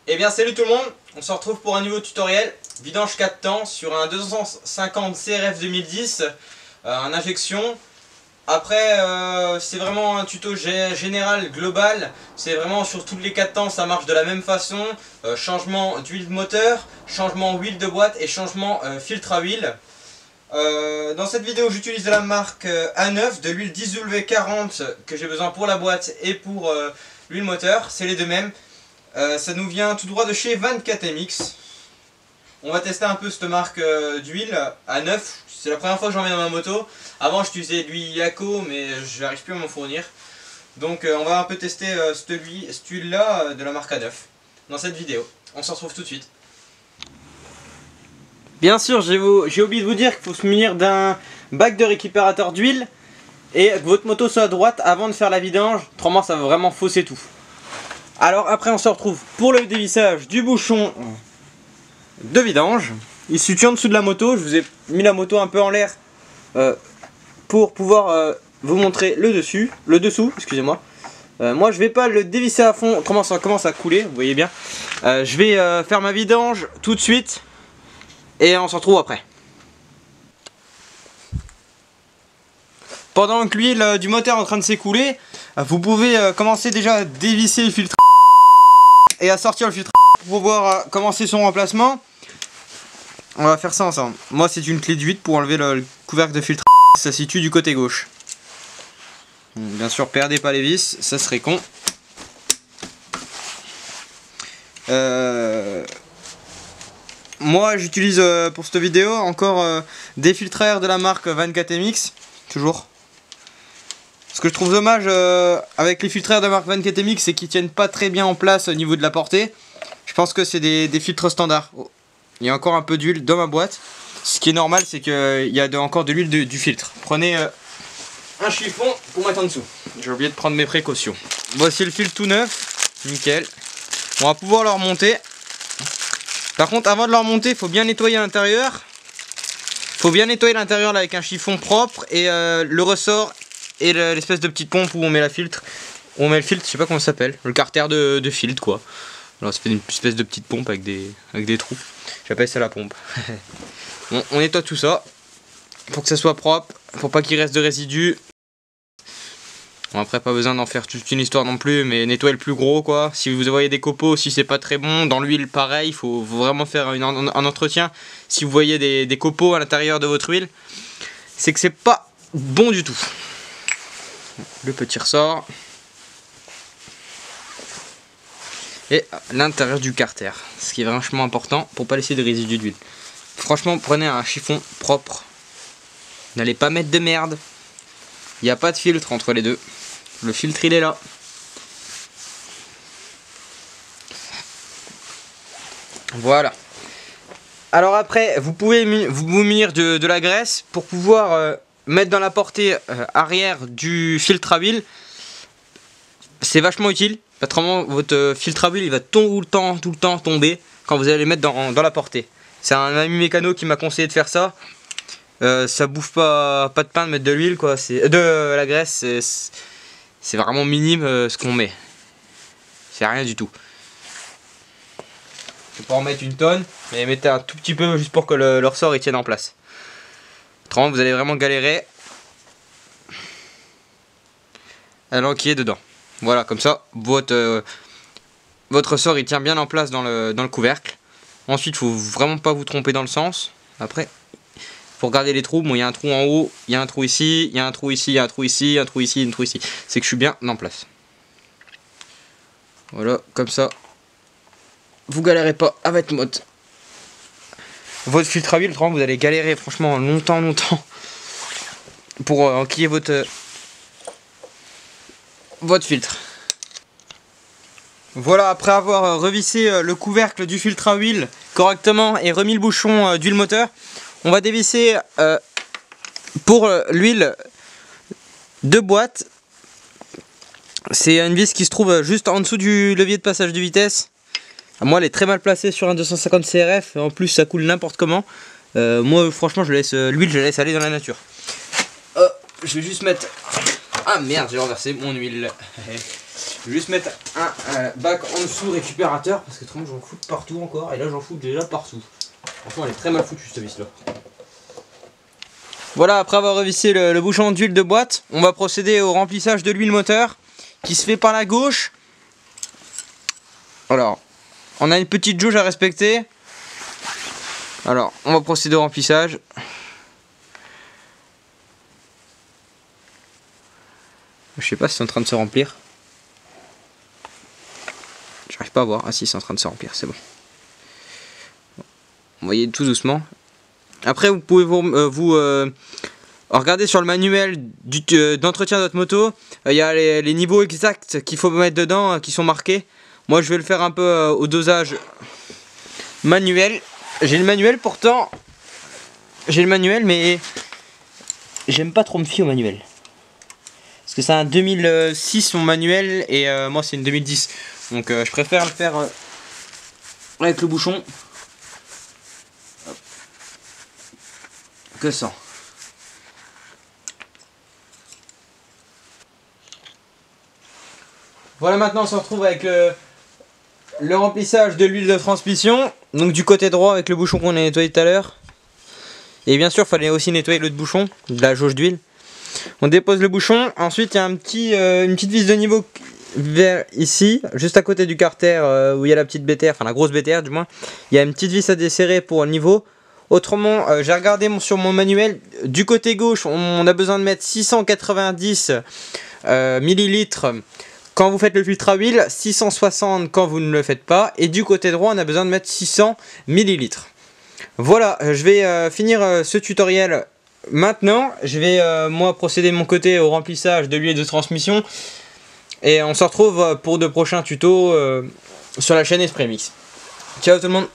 Eh bien salut tout le monde, on se retrouve pour un nouveau tutoriel vidange 4 temps sur un 250 CRF 2010 en injection. Après c'est vraiment un tuto général, global, c'est vraiment sur toutes les 4 temps ça marche de la même façon. Changement d'huile de moteur, changement huile de boîte et changement filtre à huile. Dans cette vidéo j'utilise de la marque A9, de l'huile 10W40 que j'ai besoin pour la boîte et pour l'huile moteur, c'est les deux mêmes. Ça nous vient tout droit de chez 24MX. On va tester un peu cette marque d'huile A9. C'est la première fois que j'en mets dans ma moto. Avant j'utilisais de l'huile Yaco mais je n'arrive plus à m'en fournir. Donc on va un peu tester cette huile là de la marque A9 dans cette vidéo. On se retrouve tout de suite. Bien sûr, j'ai oublié de vous dire qu'il faut se munir d'un bac de récupérateur d'huile et que votre moto soit à droite avant de faire la vidange, autrement ça va vraiment fausser tout. Alors après on se retrouve pour le dévissage du bouchon de vidange. Il se situe en dessous de la moto, je vous ai mis la moto un peu en l'air pour pouvoir vous montrer le dessous, excusez-moi. Moi je vais pas le dévisser à fond, autrement ça commence à couler, vous voyez bien. Je vais faire ma vidange tout de suite et on se retrouve après. Pendant que l'huile du moteur est en train de s'écouler, vous pouvez commencer déjà à dévisser le filtre et à sortir le filtre pour pouvoir commencer son remplacement. On va faire ça ensemble. Moi c'est une clé de 8 pour enlever le couvercle de filtre. Ça se situe du côté gauche. Bien sûr perdez pas les vis, ça serait con. Moi j'utilise pour cette vidéo encore des filtres à air de la marque 24MX. Toujours. Ce que je trouve dommage avec les filtres à air de la marque 24MX, c'est qu'ils tiennent pas très bien en place au niveau de la portée. Je pense que c'est des filtres standards. Oh. Il y a encore un peu d'huile dans ma boîte. Ce qui est normal, c'est qu'il y a encore de l'huile du filtre. Prenez un chiffon pour mettre en dessous. J'ai oublié de prendre mes précautions. Voici le filtre tout neuf. Nickel. On va pouvoir le remonter. Par contre, avant de le remonter, il faut bien nettoyer l'intérieur. Il faut bien nettoyer l'intérieur avec un chiffon propre et le ressort et l'espèce de petite pompe où on met la filtre. On met le filtre, je sais pas comment ça s'appelle. Le carter de filtre quoi. Alors ça fait une espèce de petite pompe avec des trous. J'appelle ça la pompe. On nettoie tout ça pour que ça soit propre, pour pas qu'il reste de résidus. Bon, après pas besoin d'en faire toute une histoire non plus, mais nettoyer le plus gros quoi. Si vous voyez des copeaux, si c'est pas très bon, dans l'huile pareil, il faut vraiment faire un entretien. Si vous voyez des copeaux à l'intérieur de votre huile, c'est que c'est pas bon du tout. Le petit ressort. Et l'intérieur du carter, ce qui est vachement important pour pas laisser de résidus d'huile. Franchement, prenez un chiffon propre. N'allez pas mettre de merde. Il n'y a pas de filtre entre les deux. Le filtre il est là. Voilà. Alors après, vous pouvez vous munir de la graisse pour pouvoir mettre dans la portée arrière du filtre à huile. C'est vachement utile. Autrement, votre filtre à huile il va tout le temps tomber quand vous allez le mettre dans la portée. C'est un ami mécano qui m'a conseillé de faire ça. Ça bouffe pas de pain de mettre de l'huile quoi. De la graisse. C'est vraiment minime ce qu'on met. C'est rien du tout. Je peux pas en mettre une tonne, mais mettez un tout petit peu juste pour que le ressort il tienne en place. Autrement, vous allez vraiment galérer à l'enquiller dedans. Voilà, comme ça, votre ressort il tient bien en place dans le couvercle. Ensuite, il faut vraiment pas vous tromper dans le sens. Après, faut regarder les trous. Bon, il y a un trou en haut, il y a un trou ici, il y a un trou ici, il y a un trou ici, un trou ici, un trou ici. C'est que je suis bien en place. Voilà, comme ça, vous galérez pas avec votre filtre à huile. Autrement, vous allez galérer franchement longtemps pour enquiller votre filtre. Voilà, après avoir revissé le couvercle du filtre à huile correctement et remis le bouchon d'huile moteur, on va dévisser pour l'huile de boîte. C'est une vis qui se trouve juste en dessous du levier de passage de vitesse. Moi elle est très mal placée sur un 250 CRF, en plus ça coule n'importe comment. Moi franchement l'huile je la laisse aller dans la nature. Je vais juste mettre... Ah merde, j'ai renversé mon huile. Je vais juste mettre un bac en dessous récupérateur parce que autrement j'en fous partout encore et là j'en fous déjà partout. Franchement elle est très mal foutue cette vis là. Voilà, après avoir revissé le bouchon d'huile de boîte, on va procéder au remplissage de l'huile moteur qui se fait par la gauche. Alors, on a une petite jauge à respecter. Alors, on va procéder au remplissage. Je sais pas si c'est en train de se remplir. J'arrive pas à voir. Ah si, c'est en train de se remplir, c'est bon. Vous voyez tout doucement. Après, vous pouvez regarder sur le manuel d'entretien de votre moto. Il y a les niveaux exacts qu'il faut mettre dedans, qui sont marqués. Moi, je vais le faire un peu au dosage manuel. J'ai le manuel pourtant. J'ai le manuel, mais j'aime pas trop me fier au manuel. Parce que c'est un 2006 mon manuel et moi c'est une 2010. Donc je préfère le faire avec le bouchon que sans. Voilà, maintenant on se retrouve avec le remplissage de l'huile de transmission. Donc du côté droit avec le bouchon qu'on a nettoyé tout à l'heure. Et bien sûr il fallait aussi nettoyer l'autre bouchon de la jauge d'huile. On dépose le bouchon, ensuite il y a une petite vis de niveau vers ici, juste à côté du carter où il y a la petite BTR, enfin la grosse BTR du moins. Il y a une petite vis à desserrer pour le niveau. Autrement, j'ai regardé sur mon manuel, du côté gauche on a besoin de mettre 690 millilitres quand vous faites le filtre à huile, 660 quand vous ne le faites pas. Et du côté droit on a besoin de mettre 600 millilitres. Voilà, je vais finir ce tutoriel. Maintenant, je vais moi procéder de mon côté au remplissage de l'huile de transmission et on se retrouve pour de prochains tutos sur la chaîne Esprit Mix. Ciao tout le monde.